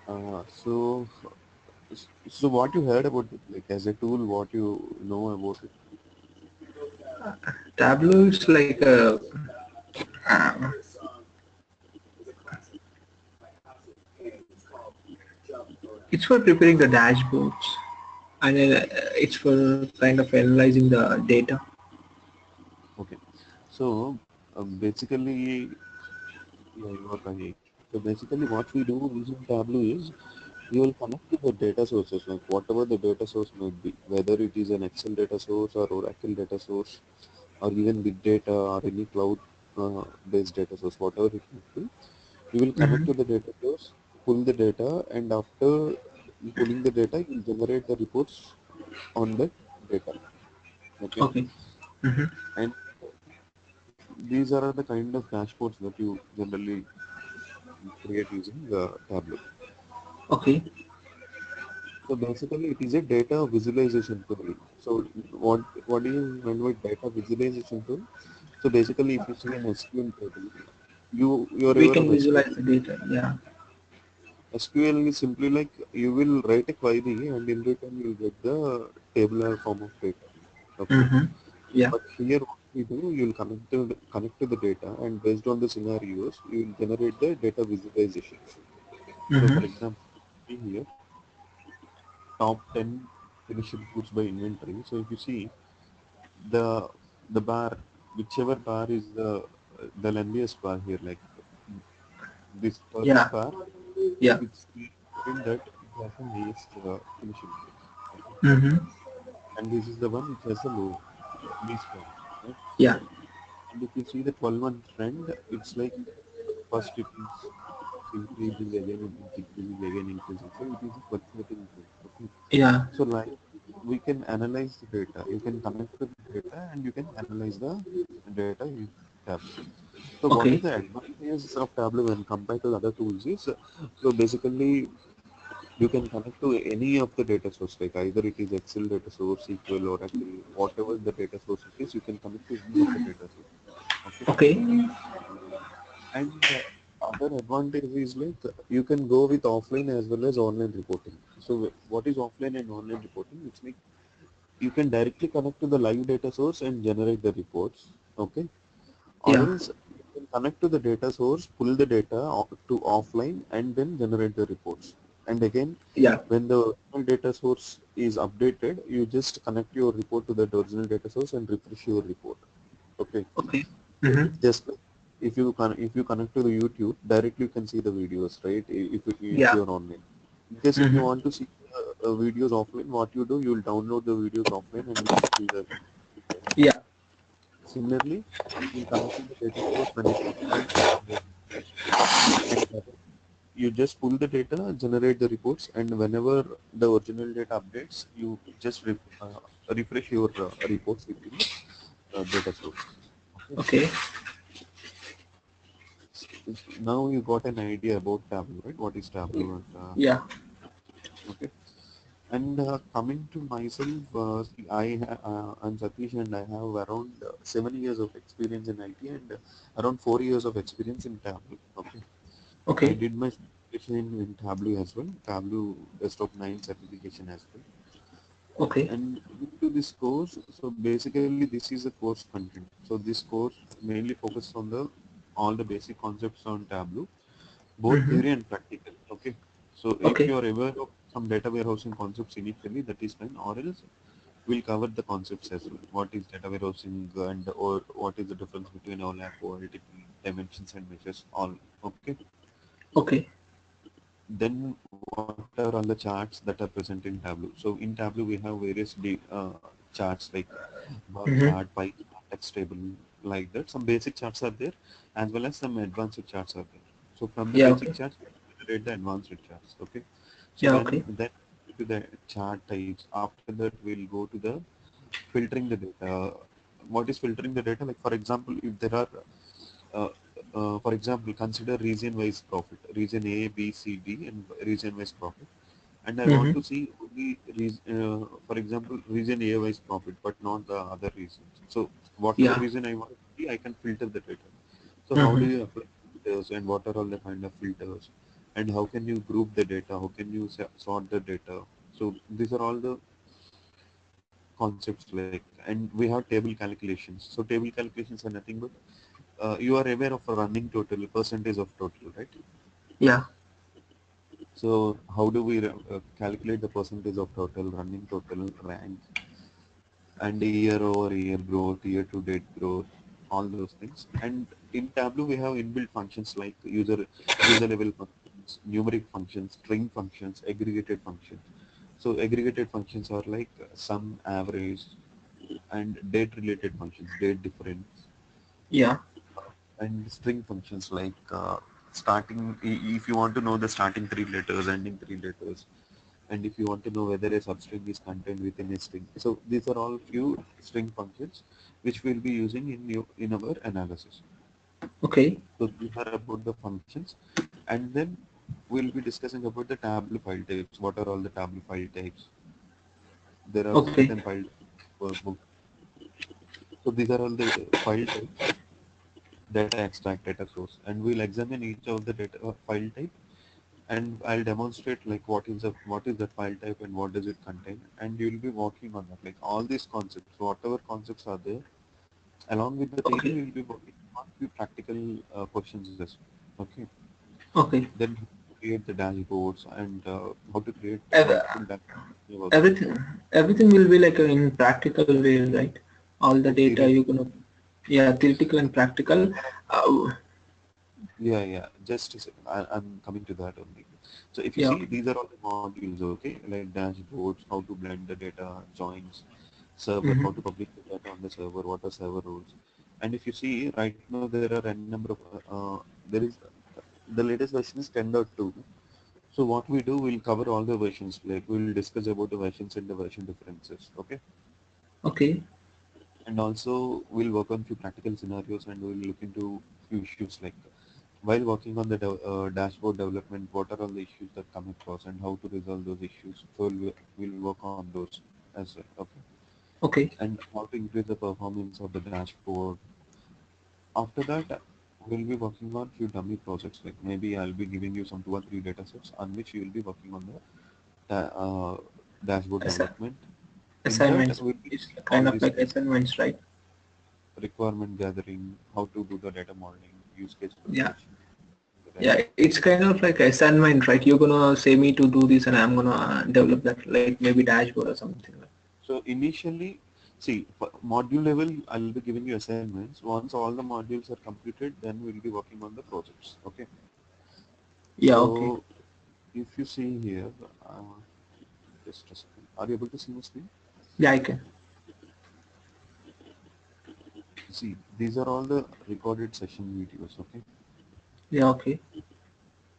So, so what you heard about it, like as a tool, what you know about it? Tableau is like a um, it's for preparing the dashboards, and it's for kind of analyzing the data. Okay. So, basically, yeah, you are right. So basically, what we do using Tableau is we will connect to the data sources, like whatever the data source might be, whether it is an Excel data source or Oracle data source, or even big data or any cloud based data source, whatever it might be. You will connect Hmm. to the data source, pull the data, and after pulling the data, you will generate the reports on that data. Okay, Okay. Hmm. and these are the kind of dashboards that you generally create using Tableau. Okay. So basically, it is a data visualization tool. So what do you mean by data visualization tool? So basically, if you see an SQL table, you're We aware can of SQL. visualize the data. Yeah. SQL is simply like you will write a query and in return you'll get the tabular form of data. Okay. Hmm. Yeah. But here what we do, you'll connect to the data and based on the scenarios, you will generate the data visualizations. So Hmm. for example, see here, top 10 finished goods by inventory. So if you see the the bar, whichever bar is the lengthiest bar here, like this first Yeah. bar, Yeah. it's in that it has the highest finishing goods. Okay. Hmm. And this is the one which has the least one. Right? Yeah. And if you see the 12-month trend, it's like first it is increasing again, it is decreasing again, increasing. So it is a fluctuating trend. Okay. Yeah. So like we can analyze the data. You can connect to the data and you can analyze the data in Tableau. So what is Okay. the advantages of Tableau when compared to the other tools is so basically you can connect to any of the data source, like either it is Excel data source, SQL, Oracle, whatever the data source it is, you can connect to any of the data source. Okay. Okay. And other advantage is like you can go with offline as well as online reporting. So what is offline and online reporting? It's like you can directly connect to the live data source and generate the reports. Okay. Or Yeah. else you can connect to the data source, pull the data to offline and then generate the reports. And again, Yeah. when the original data source is updated, you just connect your report to that original data source and refresh your report. Okay. Okay. Hmm. Just like if you connect to the YouTube, directly you can see the videos, right? If Yeah. you're online. In case if you Hmm. want to see videos offline, what you do, you'll download the videos offline and you'll see the videos. Yeah. Similarly, you'll connect to the data source when it's offline and generate reports. And you just pull the data, generate the reports, and whenever the original data updates, you just refresh your reports within the data source. Okay. Okay. Now you got an idea about Tableau, right? What is Tableau? And Yeah. okay. And coming to myself, see, I'm Satish, and I have around 7 years of experience in IT and around 4 years of experience in Tableau. Okay. I Okay. did my certification in Tableau as well, Tableau Desktop 9 certification as well. Okay. And coming to this course, so basically this is a course content. So this course mainly focuses on the all the basic concepts on Tableau, both Hmm. theory and practical. Okay. So if Okay. you are aware of some data warehousing concepts initially, that is fine, or else we'll cover the concepts as well. What is data warehousing and or what is the difference between OLAP, OLTP, dimensions and measures, all. Okay. Okay. Then what are all the charts that are present in Tableau? So in Tableau we have various charts like bar Hmm. chart, pie chart, text table, like that. Some basic charts are there, as well as some advanced charts are there. So from the Yeah. basic Okay. charts, we generate the advanced charts. Okay. So Yeah. when Okay. then to the chart types, after that we'll go to the filtering the data. What is filtering the data? Like for example, if there are uh, for example, consider region-wise profit, region A, B, C, D, and region-wise profit. And I want Hmm. to see only, for example, region A-wise profit, but not the other regions. So whatever Yeah. region I want to see, I can filter the data. So how Hmm. do you apply filters and what are all the kind of filters? and how can you group the data, how can you sort the data. So these are all the concepts like, and we have table calculations. So table calculations are nothing but you are aware of a running total, percentage of total, right? Yeah. So how do we calculate the percentage of total, running total, rank, and year over year growth, year to date growth, all those things. And in Tableau we have inbuilt functions like user level functions, numeric functions, string functions, aggregated functions. So aggregated functions are like sum, average, and date related functions, date difference, Yeah. and string functions like starting, if you want to know the starting three letters, ending three letters, and if you want to know whether a substring is contained within a string. So these are all few string functions which we'll be using in our analysis. Okay. So these are about the functions, and then we'll be discussing about the Tableau file types. What are all the Tableau file types? There are Okay. certain file types per book. So these are all the file types: data extract, data source, and we'll examine each of the data file type, and I'll demonstrate like what is that file type and what does it contain, and you'll be working on that, like all these concepts, whatever concepts are there. Along with the theory, Okay. we'll be working on few practical questions as well. Okay. Okay. Then create the dashboards and how to create Ev- multiple dashboards about that. everything everything will be like in practical way, right? All the No, data you're gonna, yeah, theoretical and practical. yeah, yeah. Just a second. I'm coming to that only. So if you Yeah. see, Okay. these are all the modules, okay? Like dashboards, how to blend the data, joins, server, how to Mm-hmm. publish the data on the server, what are server rules. And if you see, right now there are n number of, there is, the latest version is 10.2. So what we do, we'll cover all the versions, like we'll discuss about the versions and the version differences, okay? Okay. And also we'll work on few practical scenarios, and we'll look into few issues like while working on the dashboard development, what are all the issues that come across and how to resolve those issues. So we'll work on those as well, okay? Okay. And how to increase the performance of the dashboard. After that, we'll be working on few dummy projects, like maybe I'll be giving you some 2 or 3 data sets on which you will be working on the dashboard Assi- development. In that, Assignments. we'll be It's all kind of these like things: assignments, right? requirement gathering, how to do the data modeling, use case Yeah. preparation, the Yeah. dashboard It's development. kind of like assignment, right? You're gonna say me to do this, and I'm gonna develop that, like maybe dashboard or something. Like. So initially, see, for module level, I'll be giving you assignments. Once all the modules are completed, then we'll be working on the projects. Okay. Yeah. Okay. So if you see here, uh, just a second. Are you able to see my screen? Yeah. I can. See, these are all the recorded session videos. Okay. Yeah. Okay.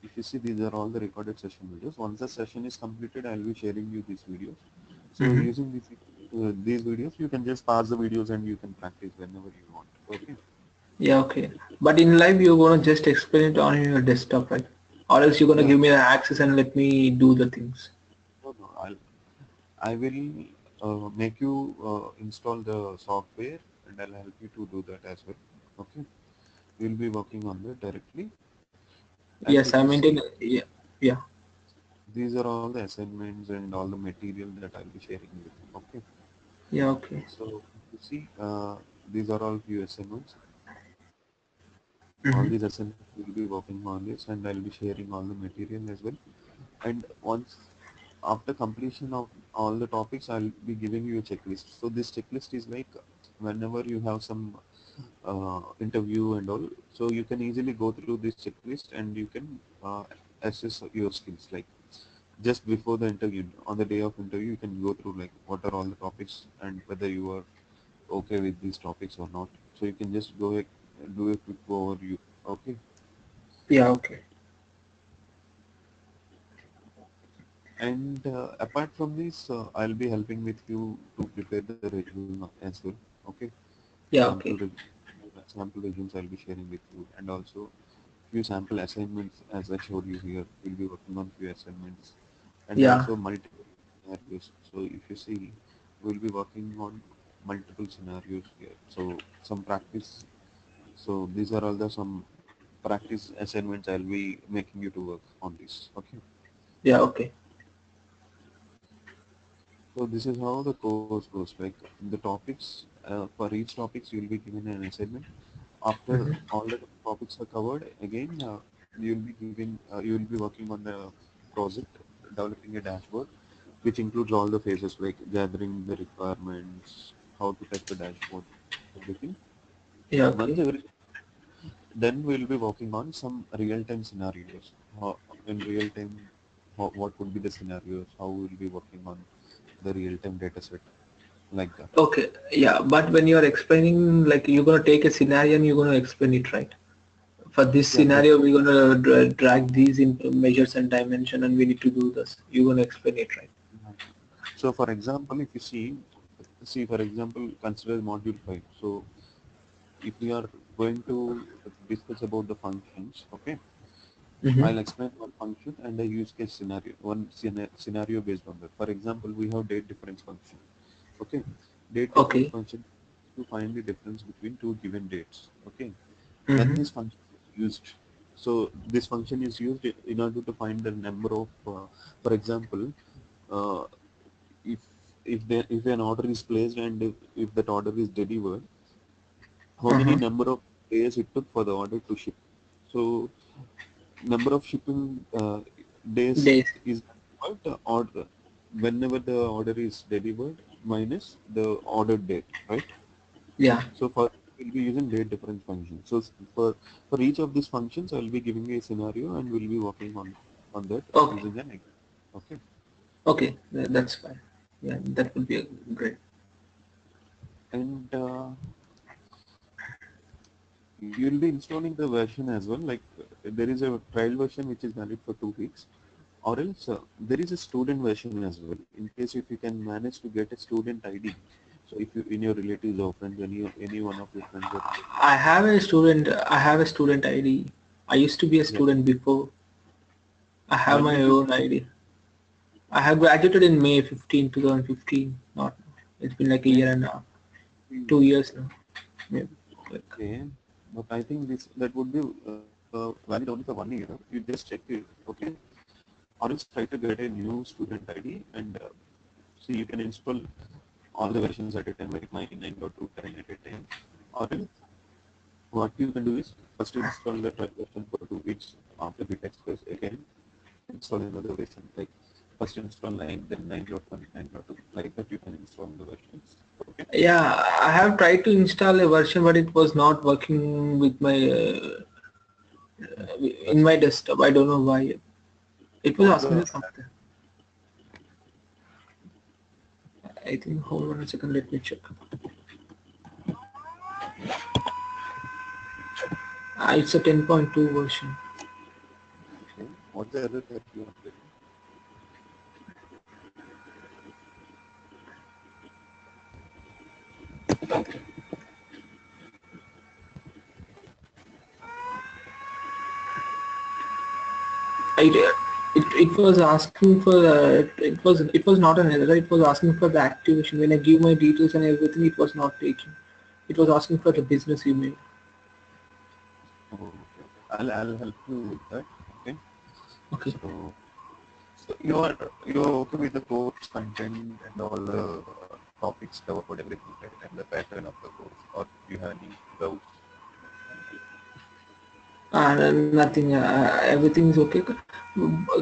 If you see, these are all the recorded session videos. Once the session is completed, I'll be sharing you these videos. So Mm-hmm. using these videos, you can just pause the videos and you can practice whenever you want. Okay. Yeah. Okay. But in live, you're gonna just explain it on your desktop, right? Or else you're gonna Yeah. give me the access and let me do the things. No, no. I will make you install the software, and I'll help you to do that as well. Okay. We'll be working on that directly. And Yes, if I you see, maintain. Yeah. Yeah. these are all the assignments and all the material that I'll be sharing with you. Okay. Yeah. Okay. So if you see, these are all few assignments. All Mm-hmm. these assignments will be working on this, and I'll be sharing all the material as well. And once after completion of all the topics, I'll be giving you a checklist. So this checklist is like whenever you have some interview and all, so you can easily go through this checklist and you can assess your skills. Like just before the interview, on the day of interview, you can go through like what are all the topics and whether you are okay with these topics or not. So you can just do a quick overview. Okay. Yeah. Okay. And apart from this, I'll be helping with you to prepare the resume as well. Okay. Yeah. Sample Okay. re- sample resumes I'll be sharing with you, and also few sample assignments as I showed you here. We'll be working on few assignments and Yeah. also multiple scenarios. So if you see, we'll be working on multiple scenarios here. So some practice. So these are all the some practice assignments I'll be making you to work on this. Okay. Yeah, okay. So this is how the course goes. Like the topics, for each topics you'll be given an assignment. After Hmm. all the topics are covered, again you will be working on the project, developing a dashboard, which includes all the phases like gathering the requirements, how to test the dashboard, everything. Yeah, Once okay. everything, then we'll be working on some real-time scenarios. In real time, what would be the scenarios? How we'll be working on the real-time data set, like that. Okay, yeah, but when you're explaining, like you're gonna take a scenario and you're gonna explain it, right? For this Yeah, scenario, we're gonna drag these in measures and dimension, and we need to do this. You're gonna explain it, right? so for example, if you see for example, consider module 5. So if we are going to discuss about the functions, okay, Mm-hmm. I'll explain one function and a use case scenario, scenario based on that. For example, we have date difference function. Okay, date difference Okay. function to find the difference between two given dates. Okay, when Mm-hmm. this function is used, so this function is used in order to find the number of, for example, uh, if if an order is placed and if that order is delivered, how many Uh-huh. number of days it took for the order to ship. So number of shipping days Days. is what the order whenever the order is delivered minus the ordered date, right? Yeah. So for we'll be using date difference function. So for each of these functions, I will be giving a scenario and we'll be working on that Okay. using an example. Okay. Okay. That's fine. Yeah, that would be great. And you'll be installing the version as well. Like there is a trial version which is valid for 2 weeks, or else there is a student version as well. In case if you can manage to get a student ID, so if you in your relatives or friends, any one of your friends or relatives, I have a student. I have a student ID. I used to be a yeah. student before. I have When my did you own ID. I have graduated in May 15, 2015. Not. It's been like a May year and a half. 2 years now. Maybe. Like. Okay, but I think this that would be valid only for 1 year. You just check it, okay? Or else try to get a new student ID and see you can install all the versions at a time, like 99.2 10 at a time. Or else what you can do is first install the trial version for 2 weeks. After Git Express again install another version. Like first install 9, then 9.1, 9.2. Like that you can install the versions. Okay. Yeah, I have tried to install a version, but it was not working with my in That's my fine. desktop. I don't know why. It was What's asking me the something. I think. Hold on a second. Let me check. It's a 10.2 version. okay? What's the error that you are getting? It was asking for it was not an error. It was asking for the activation. When I give my details and everything, it was not taking. It was asking for the business email. Oh, okay, okay. I'll help you with that. Okay. Okay. So you're okay with the course content and all the topics covered, everything, right? And the pattern of the course, or do you have any doubts? Nothing. Everything is okay.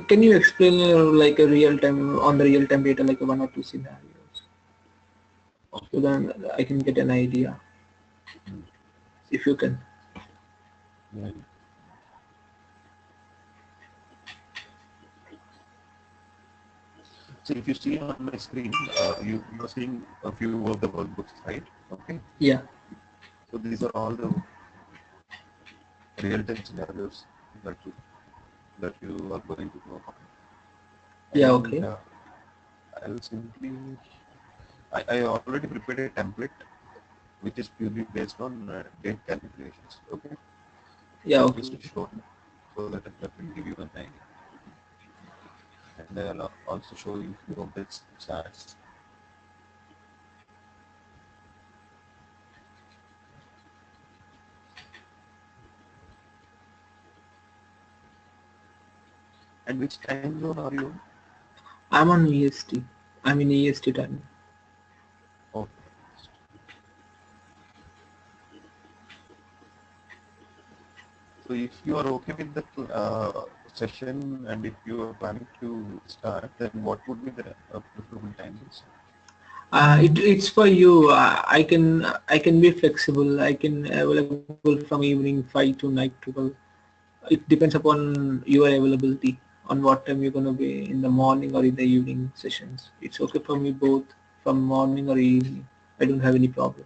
Can you explain like a real time on the real time data, like one or two scenarios, so Okay. then I can get an idea Hmm. if you can. Yeah. So if you see on my screen, you're seeing a few of the workbooks, right? Okay. Yeah. So these are all the real-time scenarios that you that you are going to work on, Yeah. and Okay. I'll simply I already prepared a template which is purely based on date calculations. Okay, Yeah. I'll Okay. just show you so that will give you an idea, and I'll also show you few of the charts. And which time zone are you? I'm on EST. I'm in EST time. Okay. So if you are okay with the session and if you are planning to start, then what would be the preferable timings? It's for you. I can be flexible. I can available from evening 5 to night 12. It depends upon your availability on what time you're gonna be in the morning or in the evening sessions. It's okay for me both from morning or evening. I don't have any problem.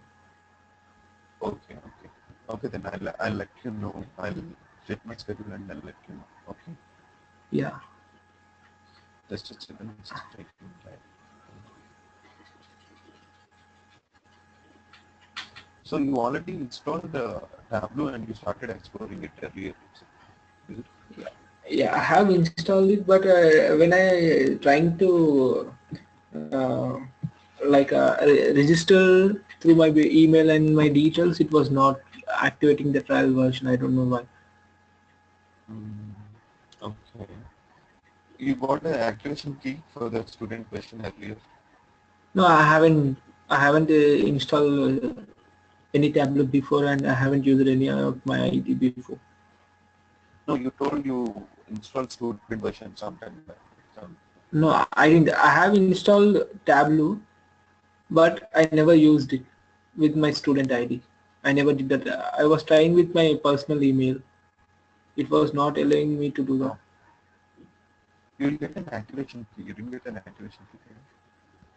Okay, okay. Okay, then I'll let you know. I'll check my schedule and I'll let you know. Okay. Yeah, Just a second, it's taking time. So you already installed Tableau and you started exploring it earlier, is it? yeah. I have installed it, but when I trying to uh, register through my email and my details, it was not activating the trial version. I don't know why. Mm, okay. You got the activation key for the student question earlier. No, I haven't. I haven't installed any tablet before, and I haven't used any of my ID before. No, you told you installed student version sometime back. Some, No, I didn't. I have installed Tableau, but I never used it with my student ID. I never did that. I was trying with my personal email. It was not allowing me to do that. oh, you will get an activation key. You didn't get an activation key.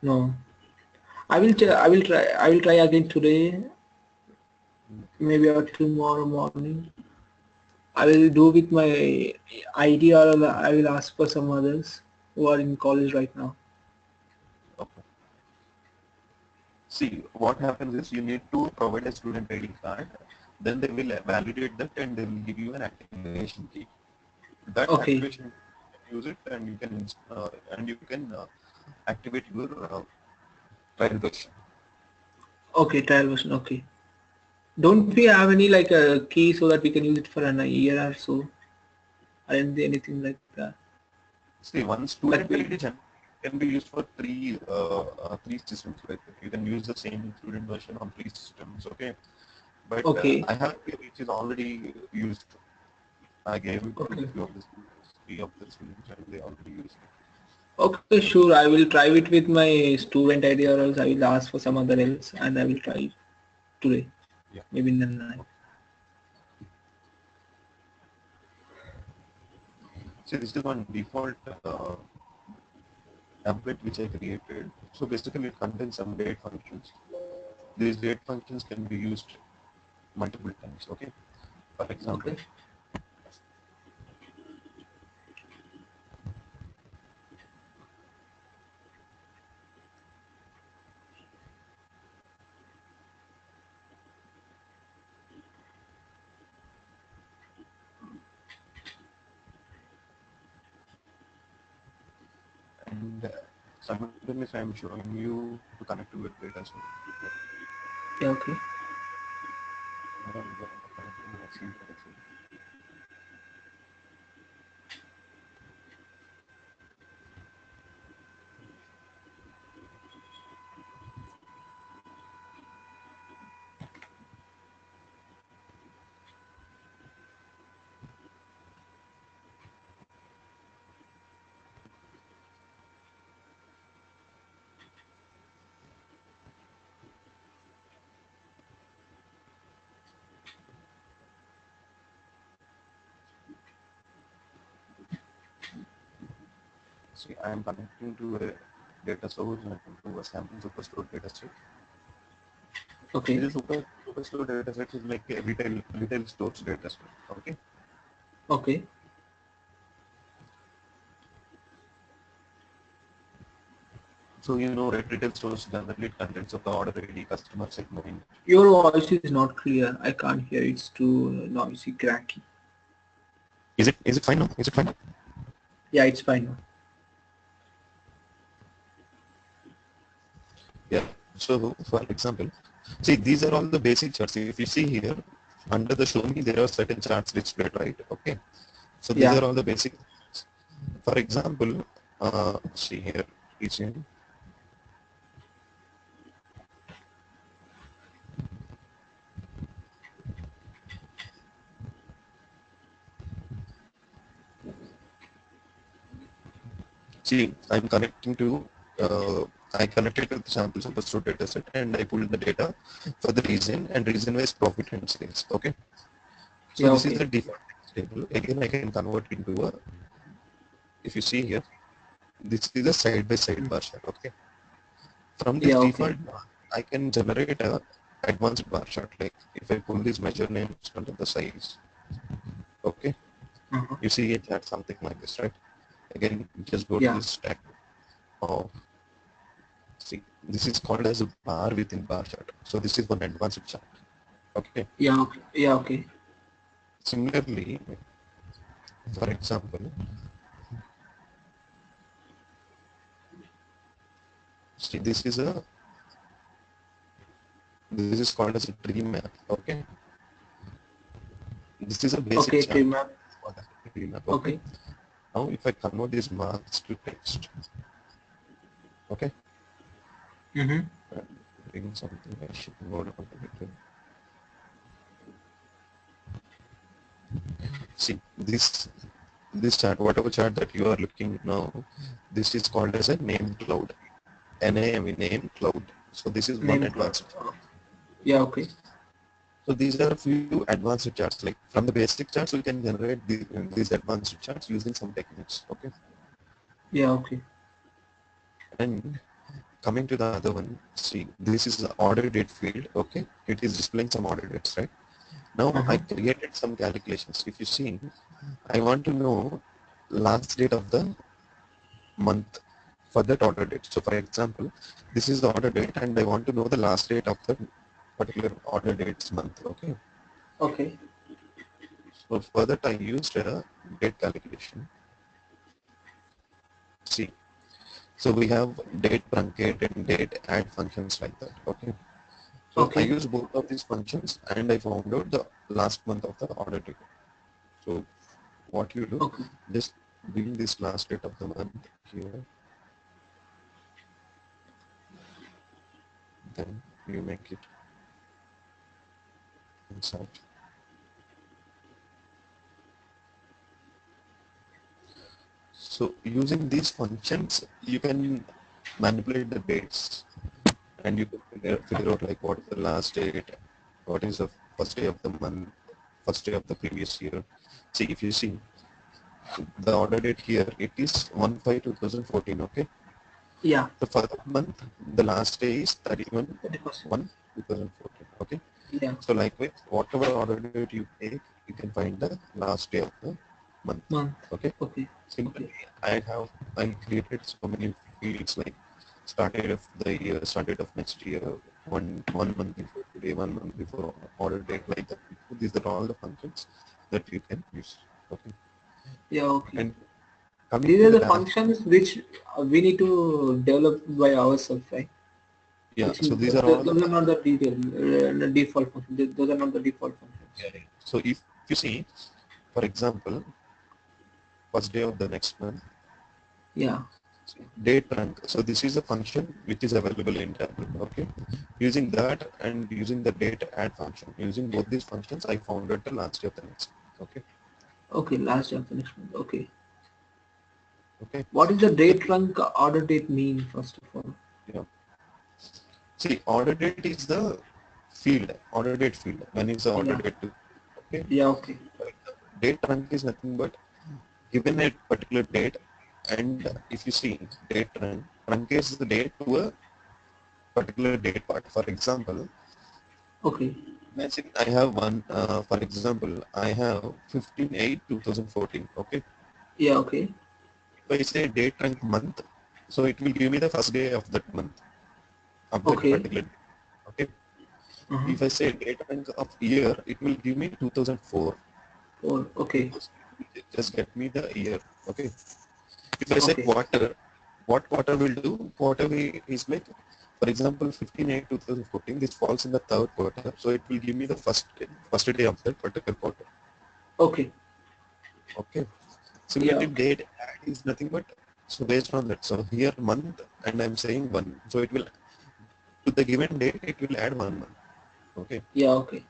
No, I will. I will try. I will try again today, maybe or tomorrow morning. I will do with my ID, or I will ask for some others who are in college right now. Okay. See, what happens is you need to provide a student ID card. Then they will validate that and they will give you an activation key. That Okay. activation you can use it and you can activate your trial version. Okay, trial version. Okay. Don't we have any like a key so that we can use it for an a year or so? Or anything like that? See, one Like student we. ID can be used for three systems. Like you can use the same student version on three systems. Okay, but Okay. I have which is already used. I gave it to Okay. few of the students, three of the students, and they already used it. Okay, sure. I will try it with my student ID, or else I will ask for some other else, and I will try it today, Yeah. maybe in the night. See, this is one default template which I created. So basically, it contains some date functions. These date functions can be used multiple times. Okay. For example, Okay. and simultaneously, I'm showing you to connect to your data as well. Yeah. Okay. I'm connecting my C as well. See, I am connecting to a data source and to a sample superstore data set. Okay. This superstore data set is like a retail stores data set. Okay. Okay. So you know, right, retail stores generally it contains of the order ID, customer segment. Your voice is not clear. I can't hear. It's too noisy, cracky. Is it fine now? Is it fine? Yeah, it's fine now. Yeah. So for example, see these are all the basic charts. If you see here under the show me, there are certain charts displayed, right? Okay. So these Yeah. are all the basic. For example, see here, region. See, I'm connecting to, I connected to the sample superstore data set and I pulled the data for the region and region wise profit and sales. Okay. So Yeah, this is okay. the default table. Again, I can convert into a, if you see here, this is a side by side bar chart. Okay. From this Yeah, okay. default bar, I can generate a advanced bar chart. Like if I pull these measure names under the size, okay, Uh-huh. you see a chart something like this, right? Again, just go to Yeah. this stack of, see, this is called as a bar within bar chart. So this is one advanced chart. Okay. Yeah, okay. Yeah, okay. Similarly, for example, see, this is called as a tree map. Okay. This is a basic Okay, chart tree map. for the tree map. Okay. Okay. Now, if I convert these marks to text, okay, Mm-hmm. and bring something I should note on it. See, this chart, whatever chart that you are looking now, this is called as a name cloud. NAME name cloud. So this is one Name cloud. advanced. Yeah, okay. So these are a few advanced charts. Like from the basic charts, we can generate these advanced charts using some techniques. Okay. Yeah, okay. And coming to the other one, see, this is the order date field. Okay. It is displaying some order dates, right? Now I Uh-huh. created some calculations. If you see, I want to know last date of the month for that order date. So for example, this is the order date and I want to know the last date of the particular order date's month. Okay. Okay. So for that I used a date calculation. See, so we have date truncate and date add functions like that. Okay. So I Okay. use both of these functions and I found out the last month of the order date. So what you do, Okay. just bring this last date of the month here, then you make it inside. So using these functions, you can manipulate the dates and you can figure out like what is the last date, what is the first day of the month, first day of the previous year. See, if you see the order date here, it is 1/5/2014. Okay. Yeah. So for that month, the last day is 31 30%. 1 2014. Okay. Yeah. So likewise, whatever order date you take, you can find the last day of the month. Month. Okay. Okay. Okay. Similarly, I created so many fields like started of the year, started of next year, one month before today, 1 month before order date, like that. So these are all the functions that you can use. Okay. Yeah, okay. And coming These to are the the dash, functions which we need to develop by ourselves, right? yeah. Which So these are all the those are not the detail, the default functions. Those are not the default functions. yeah, yeah. So if you see, for example, first day of the next month, Yeah. date rank. So this is a function which is available in Tableau. Okay. Using that and using the date add function, using both these functions, I found out the last day of the next month. Okay. Okay. Last day of the next month. Okay. Okay. What is the So date rank order date mean first of all? yeah. See, order date is the field, order date field. When is the order Yeah. date to? Okay. Yeah. Okay. For example, date rank is nothing but given a particular date, and if you see date truncates the date to a particular date part. For example, Okay. imagine I have one, for example, I have 15/8/2014. Okay. Yeah. Okay. If I say date rank month, so it will give me the first day of that month, of that Okay. particular day. Okay. Uh-huh. If I say date rank of year, it will give me 2004 Or okay. because it will just get me the year. Okay. If I say Okay. quarter, what quarter will do? Quarter is like, for example, 15/8/2014. This falls in the third quarter, so it will give me the first day of that particular quarter. Okay. Okay. Yeah, Similarly, okay. date add is nothing but, so based on that. So here month, and I'm saying one. So it will, to the given date, it will add 1 month. Okay. Yeah, okay.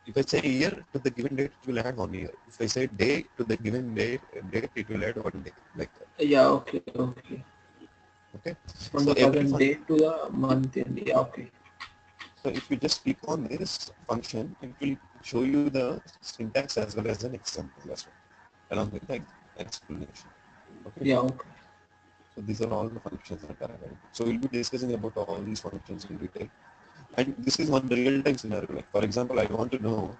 If I say year to the given date, it will add 1 year. If I say day to the given date, it will add 1 day, like that. Yeah, okay, okay. Okay. From So the every present function, date to the month end. Yeah, okay. so if you just click on this function, it will show you the syntax as well as an example as well, along with the explanation. Okay. Yeah, okay. So these are all the functions that are available. So we'll be discussing about all these functions in detail. And this is one real-time scenario. Like for example, I want to know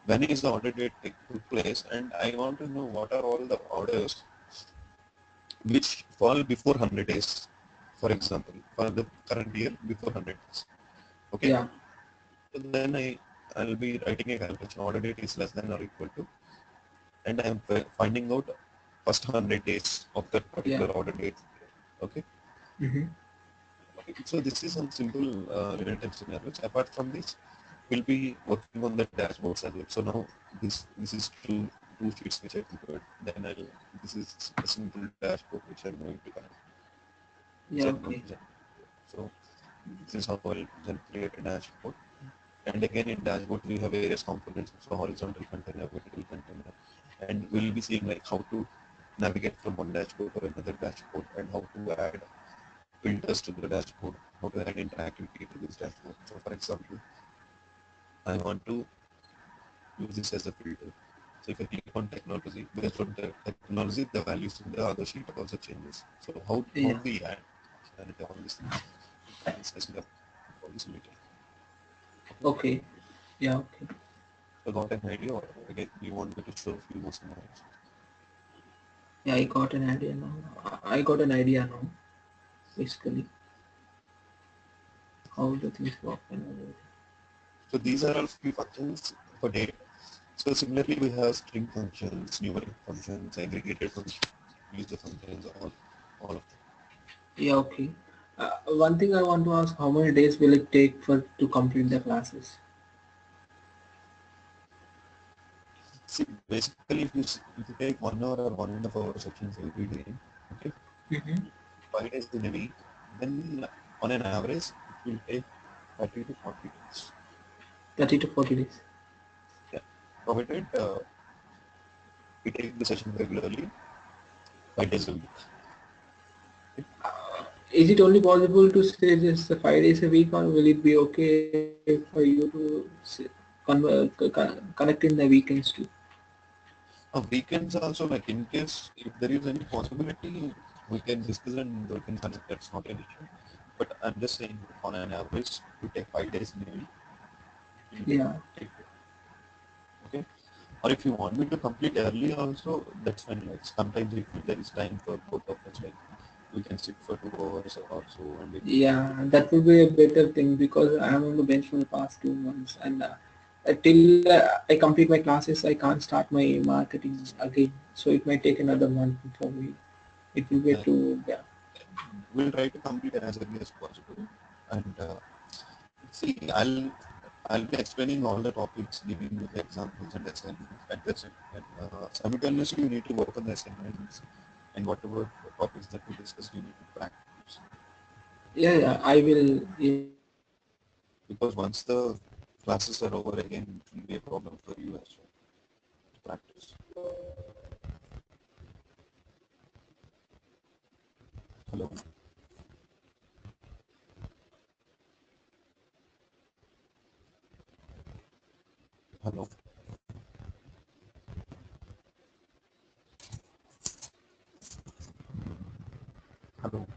when is the order date took place, and I want to know what are all the orders which fall before 100 days. For example, for the current year before 100 days. Okay. Yeah, So then I'll be writing a calculation. Order date is less than or equal to, and I am finding out first 100 days of that yeah. particular order date. Okay. Mm-hmm. Okay. So this is some simple real-time scenarios. Apart from this, we'll be working on the dashboards as well. So now this is two sheets which I prepared. Then this is a simple dashboard which I'm going to connect, which Yeah, I'm going to okay. generate. So this is how I'll create a dashboard. And again in dashboard we have various components. So horizontal container, vertical container, and we'll be seeing like how to navigate from one dashboard to another dashboard, and how to add filters to the dashboard, how to add interactivity to this dashboard. So for example, I want to use this as a filter. So if I click on technology, based on the technology, the values in the other sheet also changes. So how Yeah, do we add functionality on these things? We'll be discussing about all this in detail. Okay. okay. Yeah, okay. So got an idea, or again you want me to show a few more scenarios? Yeah, I got an idea now. I got an idea now, basically, how the things work and everything. So these are all few functions for date. So similarly, we have string functions, numeric functions, aggregated functions, user functions, all of them. Yeah, okay. One thing I want to ask, how many days will it take for to complete the classes? See, basically, if you take 1 hour or 1.5 hour sections every day, okay, Mm-hmm. 5 days in a week, then on an average, it will take 30 to 40 days. 30 to 40 days. Yeah, provided we take the session regularly, 5 days a week. Okay. Is it only possible to say just 5 days a week, or will it be okay for you to connect in the weekends too? Weekends also, like in case if there is any possibility, we can discuss and we can connect. That's not an issue. But I'm just saying, on an average, we take 5 days in a week. It will Yeah, take, okay. Or if you want me to complete early also, that's fine. Like sometimes if there is time for both of us, like we can sit for 2 hours or so, and we can yeah, complete. that would be a better thing because I'm on the bench for the past 2 months, and till I complete my classes, I can't start my marketing again. So it might take another month for me. It will be Yeah, too, yeah. we'll try to complete as early as possible. And see, I'll be explaining all the topics, giving you the examples and assignments. At the same time, simultaneously, you need to work on the assignments, and whatever topics that we discuss, you need to practice. Yeah, Okay, yeah, I will. Yeah. because once the classes are over again, it will be a problem for you as well to practice. Hello, hello, hello.